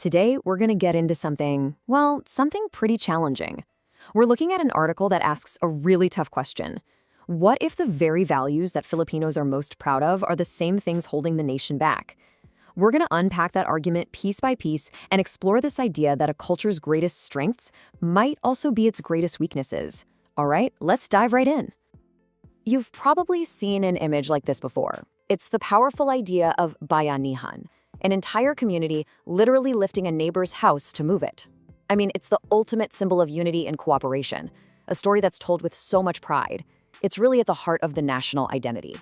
Today, we're going to get into something, well, something pretty challenging. We're looking at an article that asks a really tough question. What if the very values that Filipinos are most proud of are the same things holding the nation back? We're going to unpack that argument piece by piece and explore this idea that a culture's greatest strengths might also be its greatest weaknesses. All right, let's dive right in. You've probably seen an image like this before. It's the powerful idea of Bayanihan, an entire community literally lifting a neighbor's house to move it. I mean, it's the ultimate symbol of unity and cooperation, a story that's told with so much pride. It's really at the heart of the national identity.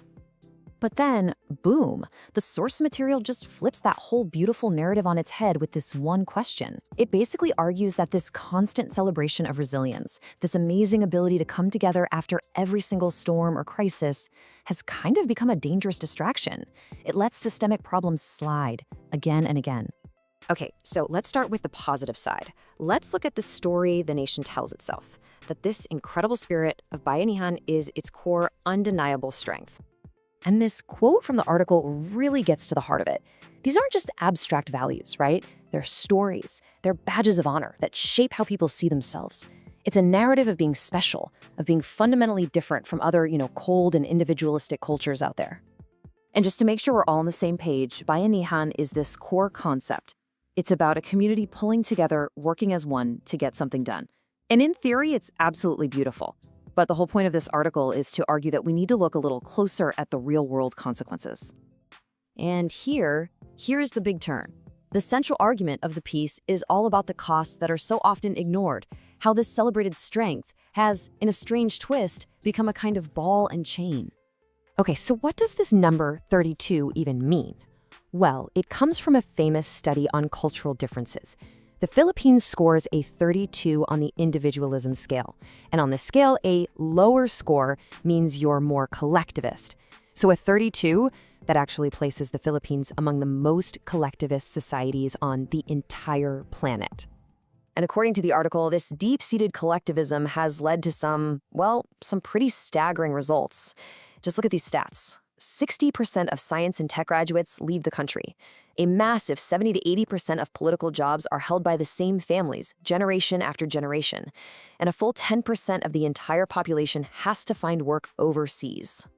But then, boom, the source material just flips that whole beautiful narrative on its head with this one question. It basically argues that this constant celebration of resilience, this amazing ability to come together after every single storm or crisis, has kind of become a dangerous distraction. It lets systemic problems slide again and again. Okay, so let's start with the positive side. Let's look at the story the nation tells itself, that this incredible spirit of Bayanihan is its core undeniable strength. And this quote from the article really gets to the heart of it. These aren't just abstract values, right? They're stories, they're badges of honor that shape how people see themselves. It's a narrative of being special, of being fundamentally different from other, cold and individualistic cultures out there. And just to make sure we're all on the same page, Bayanihan is this core concept. It's about a community pulling together, working as one to get something done. And in theory, it's absolutely beautiful. But the whole point of this article is to argue that we need to look a little closer at the real-world consequences. And here is the big turn. The central argument of the piece is all about the costs that are so often ignored, how this celebrated strength has, in a strange twist, become a kind of ball and chain. Okay, so what does this number 32 even mean? Well, it comes from a famous study on cultural differences. The Philippines scores a 32 on the individualism scale. And on the scale, a lower score means you're more collectivist. So a 32, that actually places the Philippines among the most collectivist societies on the entire planet. And according to the article, this deep-seated collectivism has led to some pretty staggering results. Just look at these stats. 60% of science and tech graduates leave the country. A massive 70 to 80% of political jobs are held by the same families, generation after generation. And a full 10% of the entire population has to find work overseas.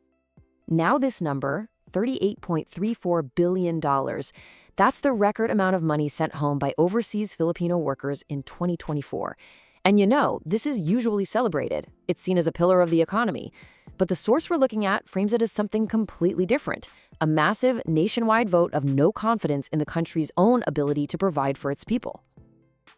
Now this number, $38.34 billion, that's the record amount of money sent home by overseas Filipino workers in 2024. And this is usually celebrated. It's seen as a pillar of the economy. But the source we're looking at frames it as something completely different, a massive nationwide vote of no confidence in the country's own ability to provide for its people.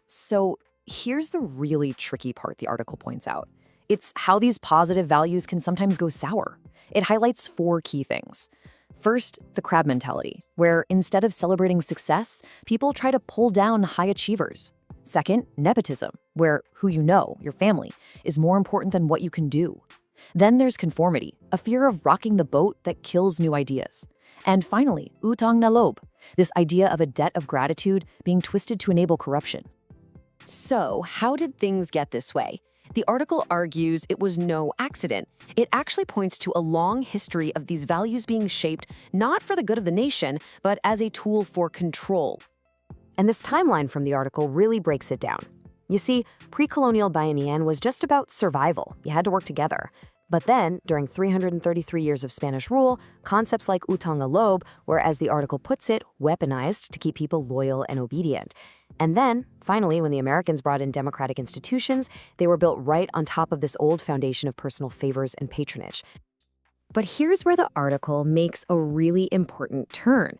So here's the really tricky part the article points out. It's how these positive values can sometimes go sour. It highlights 4 key things. First, the crab mentality, where instead of celebrating success, people try to pull down high achievers. Second, nepotism, where who your family, is more important than what you can do. Then there's conformity, a fear of rocking the boat that kills new ideas. And finally, utang na loob, this idea of a debt of gratitude being twisted to enable corruption. So, how did things get this way? The article argues it was no accident. It actually points to a long history of these values being shaped not for the good of the nation, but as a tool for control. And this timeline from the article really breaks it down. You see, pre-colonial Bayanihan was just about survival. You had to work together. But then, during 333 years of Spanish rule, concepts like utang na loob were, as the article puts it, weaponized to keep people loyal and obedient. And then, finally, when the Americans brought in democratic institutions, they were built right on top of this old foundation of personal favors and patronage. But here's where the article makes a really important turn.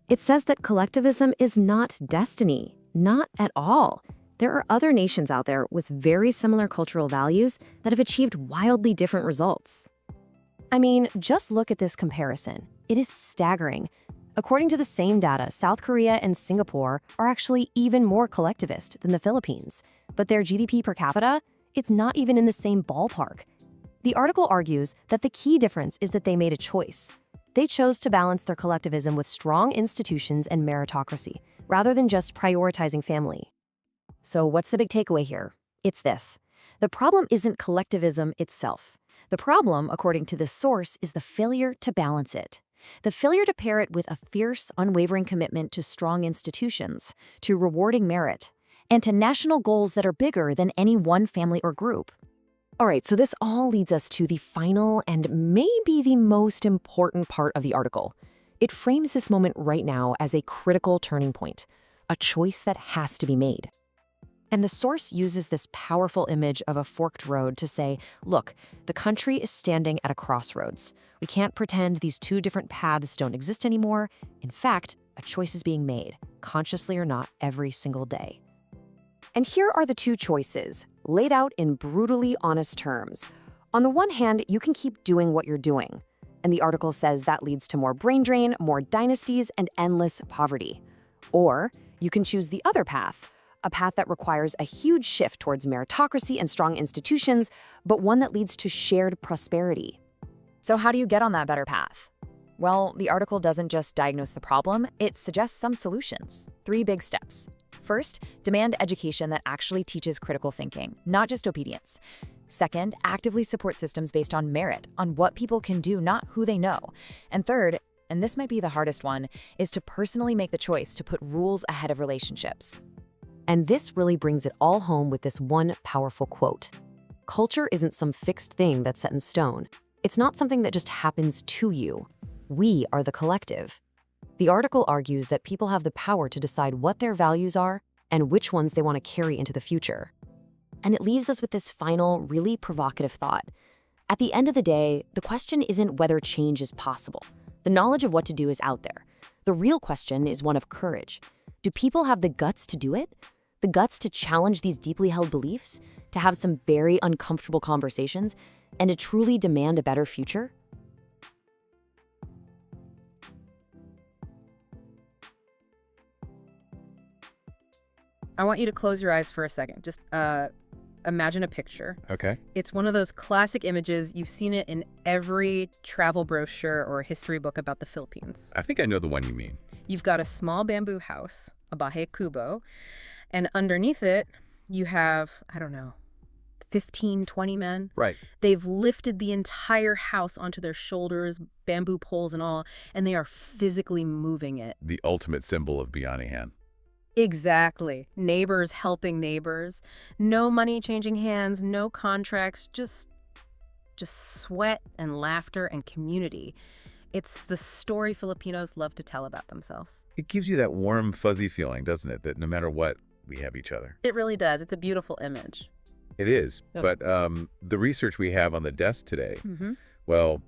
It says that collectivism is not destiny, not at all. There are other nations out there with very similar cultural values that have achieved wildly different results. I mean, just look at this comparison. It is staggering. According to the same data, South Korea and Singapore are actually even more collectivist than the Philippines. But their GDP per capita, it's not even in the same ballpark. The article argues that the key difference is that they made a choice. They chose to balance their collectivism with strong institutions and meritocracy, rather than just prioritizing family. So what's the big takeaway here? It's this. The problem isn't collectivism itself. The problem, according to this source, is the failure to balance it. The failure to pair it with a fierce, unwavering commitment to strong institutions, to rewarding merit, and to national goals that are bigger than any one family or group. All right, so this all leads us to the final and maybe the most important part of the article. It frames this moment right now as a critical turning point, a choice that has to be made. And the source uses this powerful image of a forked road to say, look, the country is standing at a crossroads. We can't pretend these two different paths don't exist anymore. In fact, a choice is being made, consciously or not, every single day. And here are the two choices, laid out in brutally honest terms. On the one hand, you can keep doing what you're doing. And the article says that leads to more brain drain, more dynasties, and endless poverty. Or you can choose the other path, a path that requires a huge shift towards meritocracy and strong institutions, but one that leads to shared prosperity. So how do you get on that better path? Well, the article doesn't just diagnose the problem, it suggests some solutions. 3 big steps. First, demand education that actually teaches critical thinking, not just obedience. Second, actively support systems based on merit, on what people can do, not who they know. And third, and this might be the hardest one, is to personally make the choice to put rules ahead of relationships. And this really brings it all home with this one powerful quote. Culture isn't some fixed thing that's set in stone. It's not something that just happens to you. We are the collective. The article argues that people have the power to decide what their values are and which ones they want to carry into the future. And it leaves us with this final, really provocative thought. At the end of the day, the question isn't whether change is possible. The knowledge of what to do is out there. The real question is one of courage. Do people have the guts to do it? The guts to challenge these deeply held beliefs, to have some very uncomfortable conversations, and to truly demand a better future? I want you to close your eyes for a second. Just imagine a picture. Okay. It's one of those classic images. You've seen it in every travel brochure or history book about the Philippines. I think I know the one you mean. You've got a small bamboo house, a bahay kubo, and underneath it, you have, 15, 20 men. Right. They've lifted the entire house onto their shoulders, bamboo poles and all, and they are physically moving it. The ultimate symbol of Bayanihan. Exactly. Neighbors helping neighbors. No money changing hands, no contracts, just sweat and laughter and community. It's the story Filipinos love to tell about themselves. It gives you that warm, fuzzy feeling, doesn't it? That no matter what, we have each other. It really does. It's a beautiful image. It is. Okay. But the research we have on the desk today, well,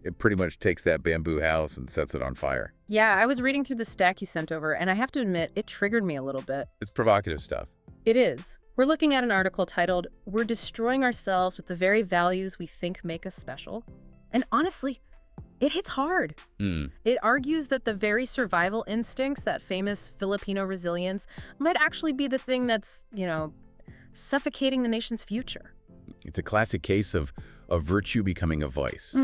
it pretty much takes that bamboo house and sets it on fire. Yeah, I was reading through the stack you sent over, and I have to admit, it triggered me a little bit. It's provocative stuff. It is. We're looking at an article titled, "We're Destroying Ourselves with the Very Values We Think Make Us Special." And honestly, it hits hard. It argues that the very survival instincts, that famous Filipino resilience, might actually be the thing that's, suffocating the nation's future. It's a classic case of virtue becoming a vice.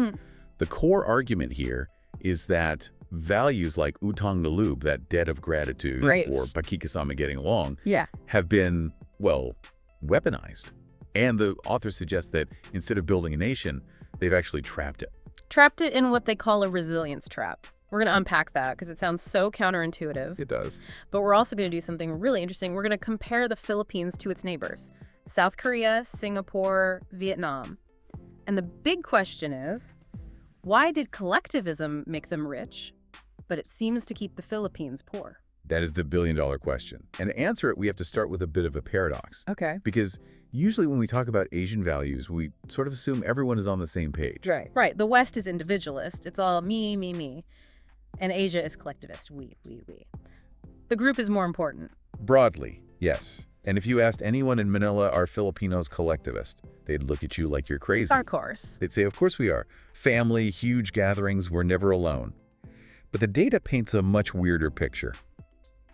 The core argument here is that values like utang loob, that debt of gratitude, Right. or pakikisama, getting along, Yeah. have been, well, weaponized. And the author suggests that instead of building a nation, they've actually trapped it. Trapped it in what they call a resilience trap. We're going to unpack that because it sounds so counterintuitive. It does. But we're also going to do something really interesting. We're going to compare the Philippines to its neighbors, South Korea, Singapore, Vietnam. And the big question is, why did collectivism make them rich, but it seems to keep the Philippines poor? That is the billion-dollar question. And to answer it, we have to start with a bit of a paradox. Okay. Because usually when we talk about Asian values, we sort of assume everyone is on the same page. Right. The West is individualist. It's all me, me, me. And Asia is collectivist. We. The group is more important. Broadly, yes. And if you asked anyone in Manila, are Filipinos collectivist? They'd look at you like you're crazy. Of course. They'd say, of course we are. Family, huge gatherings, we're never alone. But the data paints a much weirder picture.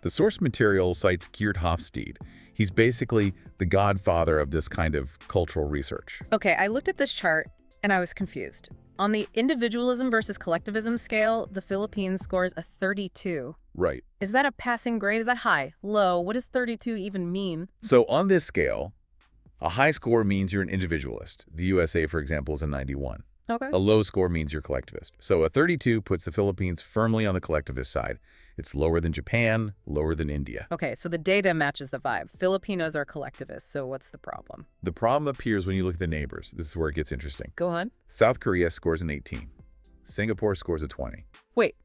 The source material cites Geert Hofstede. He's basically the godfather of this kind of cultural research. Okay, I looked at this chart and I was confused. On the individualism versus collectivism scale, the Philippines scores a 32. Right. Is that a passing grade? Is that high? Low? What does 32 even mean? So on this scale, a high score means you're an individualist. The USA, for example, is a 91. Okay. A low score means you're collectivist. So a 32 puts the Philippines firmly on the collectivist side. It's lower than Japan, lower than India. Okay, so the data matches the vibe. Filipinos are collectivists, so what's the problem? The problem appears when you look at the neighbors. This is where it gets interesting. Go on. South Korea scores an 18. Singapore scores a 20. Wait,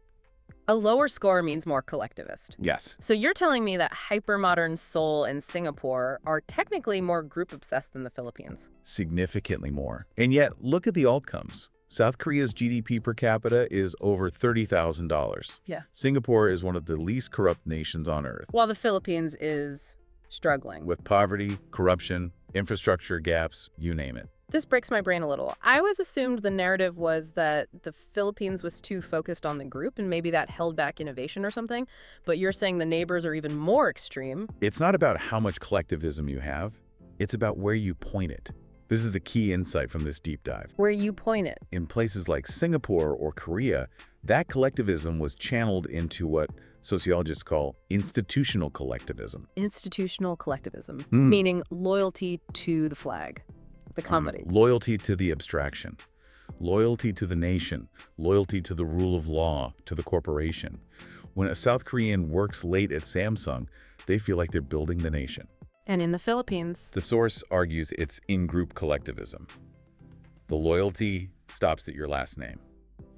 a lower score means more collectivist. Yes. So you're telling me that hypermodern Seoul and Singapore are technically more group-obsessed than the Philippines? Significantly more. And yet, look at the outcomes. South Korea's GDP per capita is over $30,000. Yeah. Singapore is one of the least corrupt nations on earth. While the Philippines is struggling. With poverty, corruption, infrastructure gaps, you name it. This breaks my brain a little. I always assumed the narrative was that the Philippines was too focused on the group and maybe that held back innovation or something. But you're saying the neighbors are even more extreme. It's not about how much collectivism you have. It's about where you point it. This is the key insight from this deep dive. Where you point it. In places like Singapore or Korea, that collectivism was channeled into what sociologists call institutional collectivism. Institutional collectivism, meaning loyalty to the flag, the company. Loyalty to the abstraction, loyalty to the nation, loyalty to the rule of law, to the corporation. When a South Korean works late at Samsung, they feel like they're building the nation. And in the Philippines, The source argues it's in-group collectivism. The loyalty stops at your last name.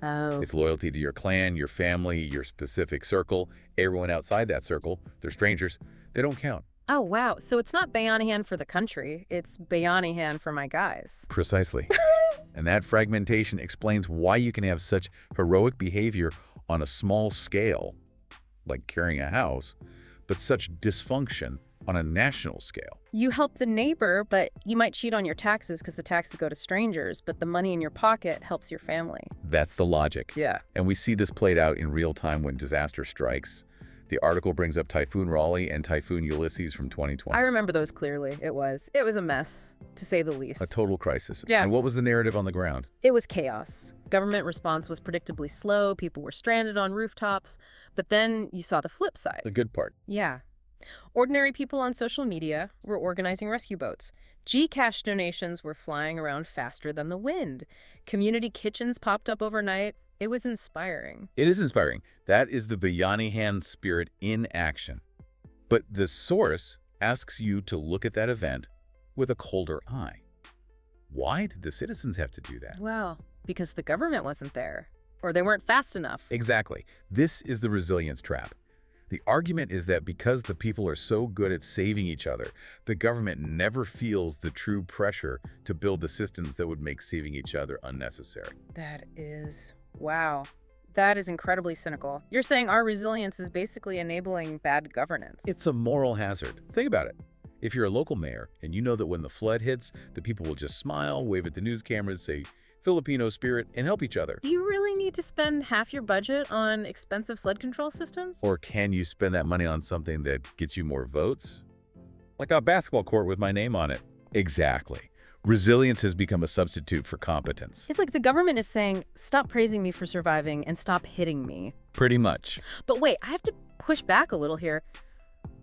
oh, It's loyalty to your clan, your family, your specific circle. Everyone outside that circle, they're strangers. They don't count. oh wow. So it's not Bayanihan for the country, it's Bayanihan for my guys. Precisely. And that fragmentation explains why you can have such heroic behavior on a small scale, like carrying a house, but such dysfunction on a national scale. You help the neighbor, but you might cheat on your taxes because the taxes go to strangers, but the money in your pocket helps your family. That's the logic. Yeah. And we see this played out in real time when disaster strikes. The article brings up Typhoon Raleigh and Typhoon Ulysses from 2020. I remember those clearly. It was a mess, to say the least. A total crisis. Yeah. And what was the narrative on the ground? It was chaos. Government response was predictably slow. People were stranded on rooftops. But then you saw the flip side. The good part. Yeah. Ordinary people on social media were organizing rescue boats. Gcash donations were flying around faster than the wind. Community kitchens popped up overnight. It was inspiring. It is inspiring. That is the Bayanihan spirit in action. But the source asks you to look at that event with a colder eye. Why did the citizens have to do that? Well, because the government wasn't there, or they weren't fast enough. Exactly. This is the resilience trap. The argument is that because the people are so good at saving each other, the government never feels the true pressure to build the systems that would make saving each other unnecessary. That is, wow. That is incredibly cynical. You're saying our resilience is basically enabling bad governance. It's a moral hazard. Think about it. If you're a local mayor and you know that when the flood hits, the people will just smile, wave at the news cameras, say Filipino spirit, and help each other. Do you really need to spend half your budget on expensive flood control systems? Or can you spend that money on something that gets you more votes? Like a basketball court with my name on it. Exactly. Resilience has become a substitute for competence. It's like the government is saying, stop praising me for surviving and stop hitting me. Pretty much. But wait, I have to push back a little here.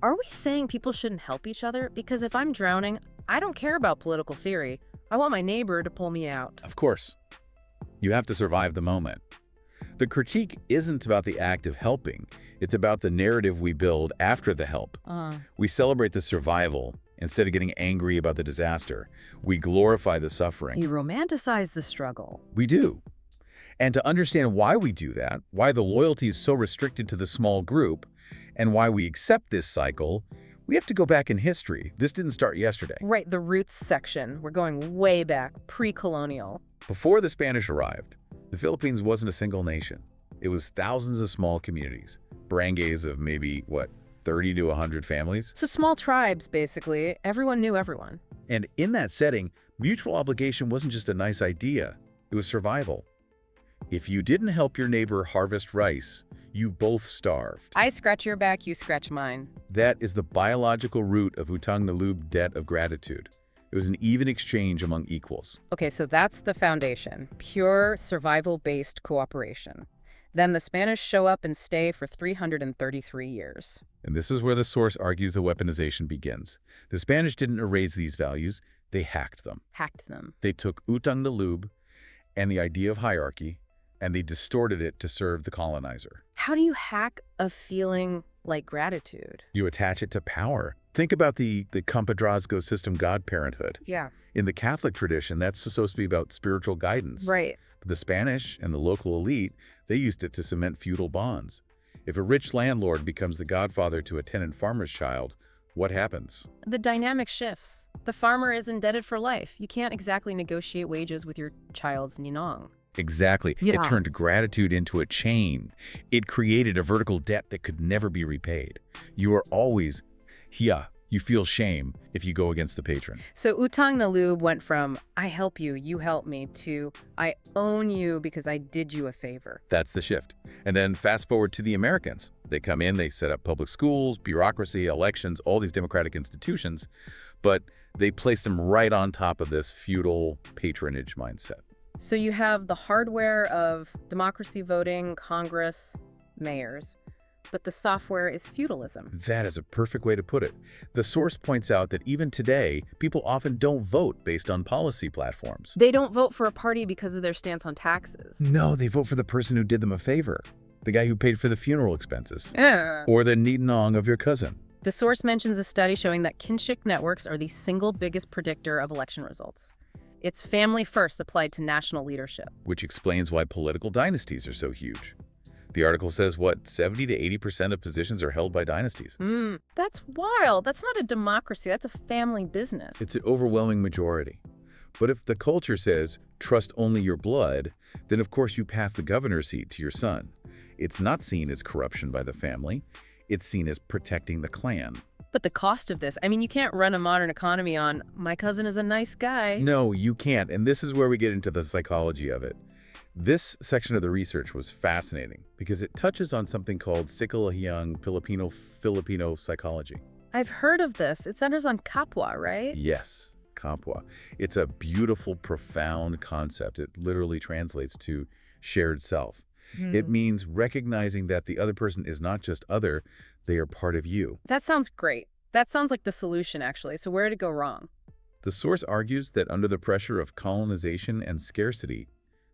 Are we saying people shouldn't help each other? Because if I'm drowning, I don't care about political theory. I want my neighbor to pull me out. Of course. You have to survive the moment. The critique isn't about the act of helping. It's about the narrative we build after the help. We celebrate the survival instead of getting angry about the disaster. We glorify the suffering. You romanticize the struggle. We do. And to understand why we do that, why the loyalty is so restricted to the small group, and why we accept this cycle, we have to go back in history. This didn't start yesterday. Right, the roots section. We're going way back, pre-colonial. Before the Spanish arrived, the Philippines wasn't a single nation. It was thousands of small communities, barangays of maybe, 30 to 100 families? So small tribes, basically. Everyone knew everyone. And in that setting, mutual obligation wasn't just a nice idea. It was survival. If you didn't help your neighbor harvest rice, you both starved. I scratch your back, you scratch mine. That is the biological root of utang loob, debt of gratitude. It was an even exchange among equals. Okay, so that's the foundation. Pure survival-based cooperation. Then the Spanish show up and stay for 333 years. And this is where the source argues the weaponization begins. The Spanish didn't erase these values, they hacked them. Hacked them. They took utang loob and the idea of hierarchy, and they distorted it to serve the colonizer. How do you hack a feeling like gratitude? You attach it to power. Think about the Compadrazgo system godparenthood. Yeah. In the Catholic tradition, that's supposed to be about spiritual guidance. Right. But the Spanish and the local elite, they used it to cement feudal bonds. If a rich landlord becomes the godfather to a tenant farmer's child, what happens? The dynamic shifts. The farmer is indebted for life. You can't exactly negotiate wages with your child's ninong. Exactly. Yeah. It turned gratitude into a chain. It created a vertical debt that could never be repaid. You are always, you feel shame if you go against the patron. So utang na loob went from I help you, you help me, to I own you because I did you a favor. That's the shift. And then fast forward to the Americans. They come in, they set up public schools, bureaucracy, elections, all these democratic institutions, but they place them right on top of this feudal patronage mindset. So you have the hardware of democracy, voting, Congress, mayors, but the software is feudalism. That is a perfect way to put it. The source points out that even today, people often don't vote based on policy platforms. They don't vote for a party because of their stance on taxes. No, they vote for the person who did them a favor. The guy who paid for the funeral expenses. Yeah. Or the ninong of your cousin. The source mentions a study showing that kinship networks are the single biggest predictor of election results. It's family first applied to national leadership. Which explains why political dynasties are so huge. The article says, 70 to 80% of positions are held by dynasties. That's wild. That's not a democracy. That's a family business. It's an overwhelming majority. But if the culture says, trust only your blood, then of course you pass the governor's seat to your son. It's not seen as corruption by the family. It's seen as protecting the clan. But the cost of this, I mean, you can't run a modern economy on, my cousin is a nice guy. No, you can't. And this is where we get into the psychology of it. This section of the research was fascinating because it touches on something called psikologiyang Filipino psychology. I've heard of this. It centers on kapwa, right? Yes, kapwa. It's a beautiful, profound concept. It literally translates to shared self. It means recognizing that the other person is not just other, they are part of you. That sounds great. That sounds like the solution, actually. So where did it go wrong? The source argues that under the pressure of colonization and scarcity,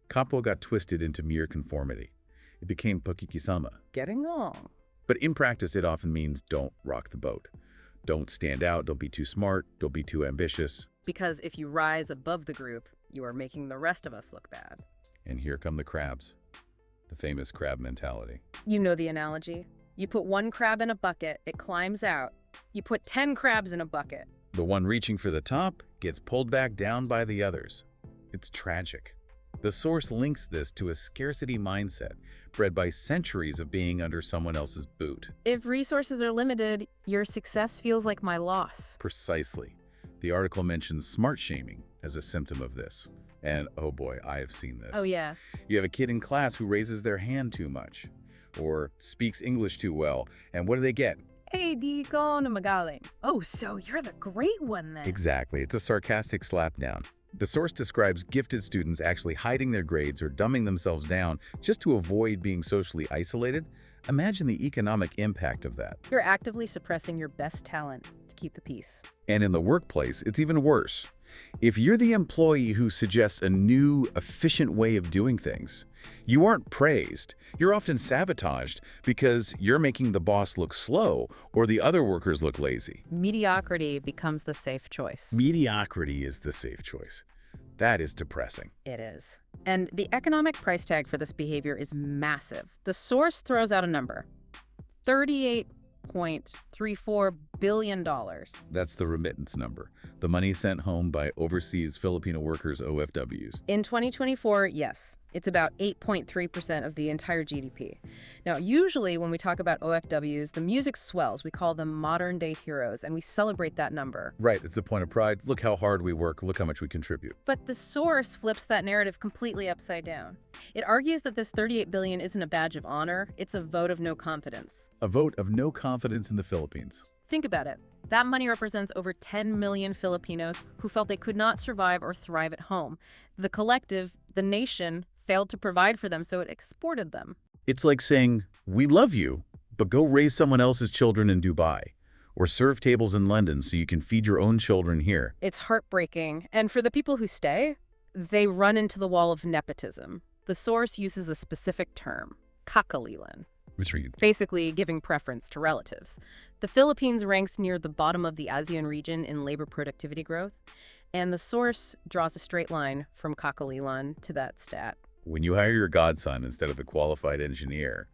kapwa got twisted into mere conformity. It became pakikisama. Getting along. But in practice, it often means don't rock the boat. Don't stand out, don't be too smart, don't be too ambitious. Because if you rise above the group, you are making the rest of us look bad. And here come the crabs. The famous crab mentality. You know the analogy. You put one crab in a bucket, it climbs out. You put 10 crabs in a bucket. The one reaching for the top gets pulled back down by the others. It's tragic. The source links this to a scarcity mindset bred by centuries of being under someone else's boot. If resources are limited, your success feels like my loss. Precisely. The article mentions smart shaming as a symptom of this. And oh boy, I have seen this. Oh yeah. You have a kid in class who raises their hand too much or speaks English too well. And what do they get? Hey, di ko na magaling. Oh, so you're the great one then. Exactly. It's a sarcastic slapdown. The source describes gifted students actually hiding their grades or dumbing themselves down just to avoid being socially isolated. Imagine the economic impact of that. You're actively suppressing your best talent to keep the peace. And in the workplace, it's even worse. If you're the employee who suggests a new, efficient way of doing things, you aren't praised. You're often sabotaged because you're making the boss look slow or the other workers look lazy. Mediocrity becomes the safe choice. Mediocrity is the safe choice. That is depressing. It is. And the economic price tag for this behavior is massive. The source throws out a number. $38.34 billion. That's the remittance number, the money sent home by overseas Filipino workers, OFWs. In 2024, yes, it's about 8.3% of the entire GDP. Now, usually when we talk about OFWs, the music swells. We call them modern-day heroes, and we celebrate that number. Right, it's a point of pride. Look how hard we work. Look how much we contribute. But the source flips that narrative completely upside down. It argues that this $38 billion isn't a badge of honor, it's a vote of no confidence. A vote of no confidence in the Philippines. Think about it. That money represents over 10 million Filipinos who felt they could not survive or thrive at home. The collective, the nation, failed to provide for them, so it exported them. It's like saying, we love you, but go raise someone else's children in Dubai, or serve tables in London so you can feed your own children here. It's heartbreaking. And for the people who stay, they run into the wall of nepotism. The source uses a specific term, kakalilan, basically giving preference to relatives. The Philippines ranks near the bottom of the ASEAN region in labor productivity growth, and the source draws a straight line from kakalilan to that stat. When you hire your godson instead of the qualified engineer,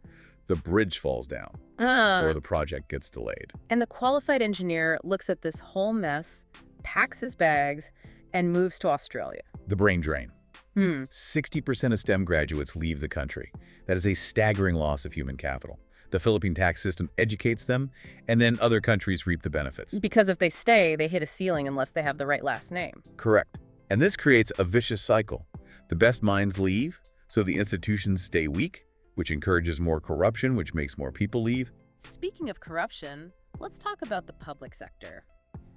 the bridge falls down or the project gets delayed. And the qualified engineer looks at this whole mess, packs his bags, and moves to Australia. The brain drain. 60% of STEM graduates leave the country. That is a staggering loss of human capital. The Philippine tax system educates them, and then other countries reap the benefits. Because if they stay, they hit a ceiling unless they have the right last name. Correct. And this creates a vicious cycle. The best minds leave, so the institutions stay weak, which encourages more corruption, which makes more people leave. Speaking of corruption, let's talk about the public sector.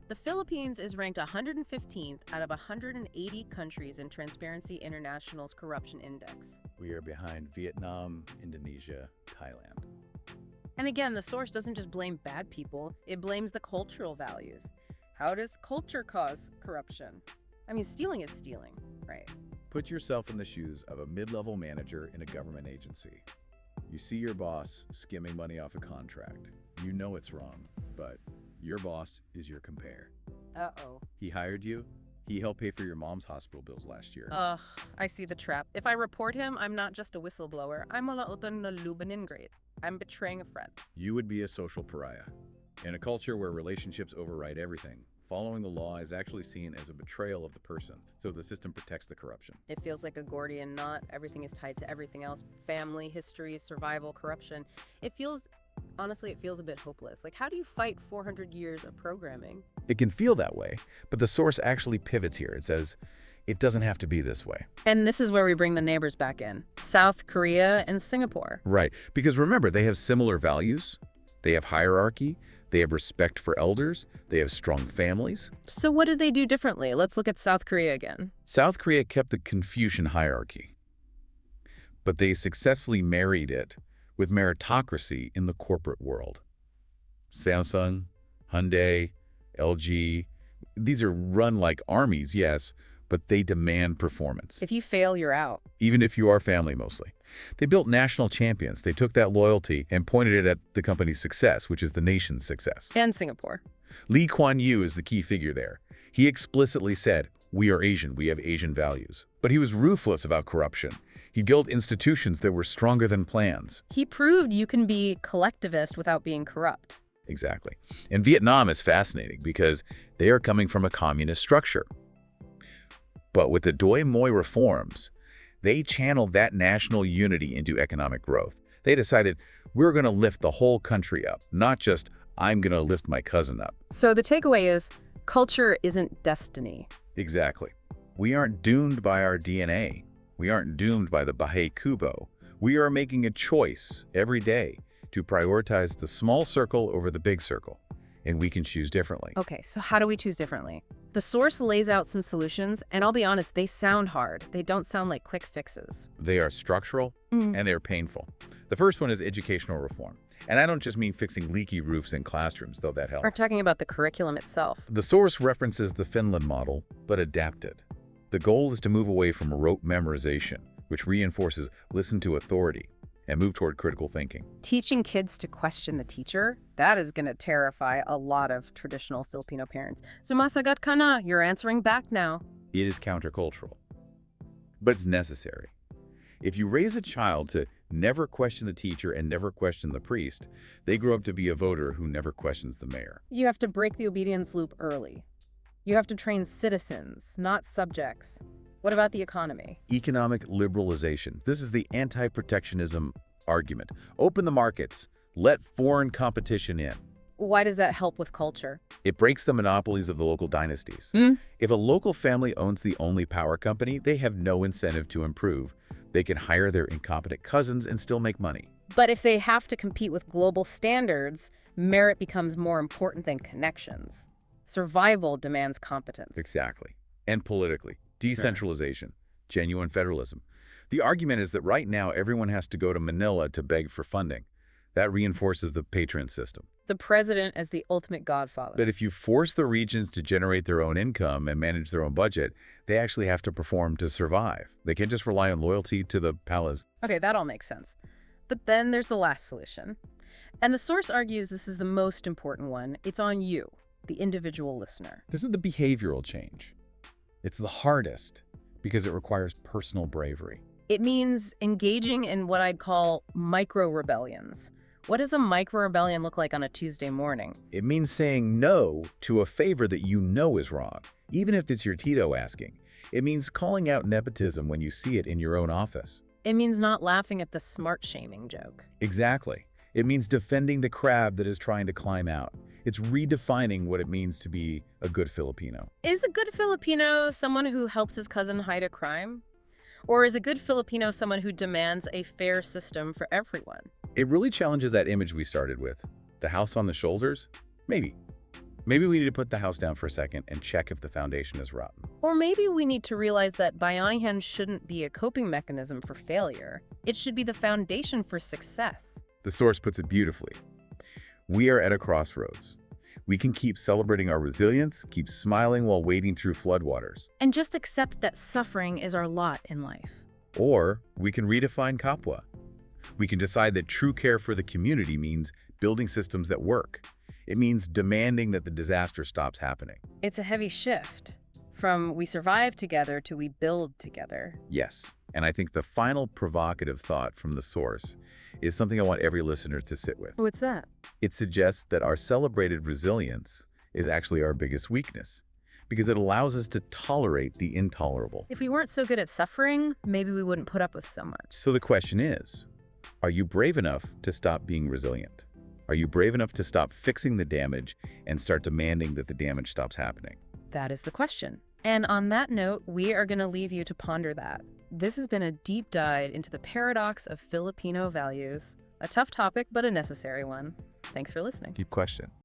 The Philippines is ranked 115th out of 180 countries in Transparency International's Corruption Index. We are behind Vietnam, Indonesia, Thailand. And again, the source doesn't just blame bad people, it blames the cultural values. How does culture cause corruption? I mean, stealing is stealing, right? Put yourself in the shoes of a mid-level manager in a government agency. You see your boss skimming money off a contract. You know it's wrong, but your boss is your compare. Uh-oh. He hired you. He helped pay for your mom's hospital bills last year. Ugh, I see the trap. If I report him, I'm not just a whistleblower. I'm a lautan na lubanin grade. I'm betraying a friend. You would be a social pariah. In a culture where relationships override everything, following the law is actually seen as a betrayal of the person, so the system protects the corruption. It feels like a Gordian knot. Everything is tied to everything else. Family, history, survival, corruption. Honestly, it feels a bit hopeless. Like, how do you fight 400 years of programming? It can feel that way, but the source actually pivots here. It says, it doesn't have to be this way. And this is where we bring the neighbors back in. South Korea and Singapore. Right, because remember, they have similar values, they have hierarchy, they have respect for elders, they have strong families. So what did they do differently? Let's look at South Korea again. South Korea kept the Confucian hierarchy, but they successfully married it with meritocracy in the corporate world. Samsung, Hyundai, LG, these are run like armies, yes, but they demand performance. If you fail, you're out. Even if you are family mostly. They built national champions. They took that loyalty and pointed it at the company's success, which is the nation's success. And Singapore. Lee Kuan Yew is the key figure there. He explicitly said, "We are Asian, we have Asian values." But he was ruthless about corruption. He built institutions that were stronger than plans. He proved you can be collectivist without being corrupt. Exactly. And Vietnam is fascinating because they are coming from a communist structure. But with the Doi Moi reforms, they channeled that national unity into economic growth. They decided, we're going to lift the whole country up, not just, I'm going to lift my cousin up. So the takeaway is, culture isn't destiny. Exactly. We aren't doomed by our DNA. We aren't doomed by the Baha'i Kubo. We are making a choice every day to prioritize the small circle over the big circle, and we can choose differently. Okay, so how do we choose differently? The source lays out some solutions, and I'll be honest, they sound hard. They don't sound like quick fixes. They are structural and they're painful. The first one is educational reform. And I don't just mean fixing leaky roofs in classrooms, though that helps. We're talking about the curriculum itself. The source references the Finland model, but adapted. The goal is to move away from rote memorization, which reinforces listen to authority, and move toward critical thinking. Teaching kids to question the teacher, that is going to terrify a lot of traditional Filipino parents. Sumasagot ka na, you're answering back now. It is countercultural, but it's necessary. If you raise a child to never question the teacher and never question the priest, they grow up to be a voter who never questions the mayor. You have to break the obedience loop early. You have to train citizens, not subjects. What about the economy? Economic liberalization. This is the anti-protectionism argument. Open the markets. Let foreign competition in. Why does that help with culture? It breaks the monopolies of the local dynasties. If a local family owns the only power company, they have no incentive to improve. They can hire their incompetent cousins and still make money. But if they have to compete with global standards, merit becomes more important than connections. Survival demands competence. Exactly. And politically, decentralization, genuine federalism. The argument is that right now everyone has to go to Manila to beg for funding. That reinforces the patron system. The president as the ultimate godfather. But if you force the regions to generate their own income and manage their own budget, they actually have to perform to survive. They can't just rely on loyalty to the palace. Okay, that all makes sense. But then there's the last solution. And the source argues this is the most important one. It's on you, the individual listener. This is the behavioral change. It's the hardest because it requires personal bravery. It means engaging in what I'd call micro-rebellions. What does a micro-rebellion look like on a Tuesday morning? It means saying no to a favor that you know is wrong, even if it's your Tito asking. It means calling out nepotism when you see it in your own office. It means not laughing at the smart-shaming joke. Exactly. It means defending the crab that is trying to climb out. It's redefining what it means to be a good Filipino. Is a good Filipino someone who helps his cousin hide a crime? Or is a good Filipino someone who demands a fair system for everyone? It really challenges that image we started with. The house on the shoulders? Maybe. Maybe we need to put the house down for a second and check if the foundation is rotten. Or maybe we need to realize that Bayanihan shouldn't be a coping mechanism for failure. It should be the foundation for success. The source puts it beautifully. We are at a crossroads. We can keep celebrating our resilience, keep smiling while wading through floodwaters. And just accept that suffering is our lot in life. Or we can redefine kapwa. We can decide that true care for the community means building systems that work. It means demanding that the disaster stops happening. It's a heavy shift from we survive together to we build together. Yes, and I think the final provocative thought from the source is something I want every listener to sit with. What's that? It suggests that our celebrated resilience is actually our biggest weakness because it allows us to tolerate the intolerable. If we weren't so good at suffering, maybe we wouldn't put up with so much. So the question is, are you brave enough to stop being resilient? Are you brave enough to stop fixing the damage and start demanding that the damage stops happening? That is the question. And on that note, we are going to leave you to ponder that. This has been a deep dive into the paradox of Filipino values. A tough topic, but a necessary one. Thanks for listening. Deep question.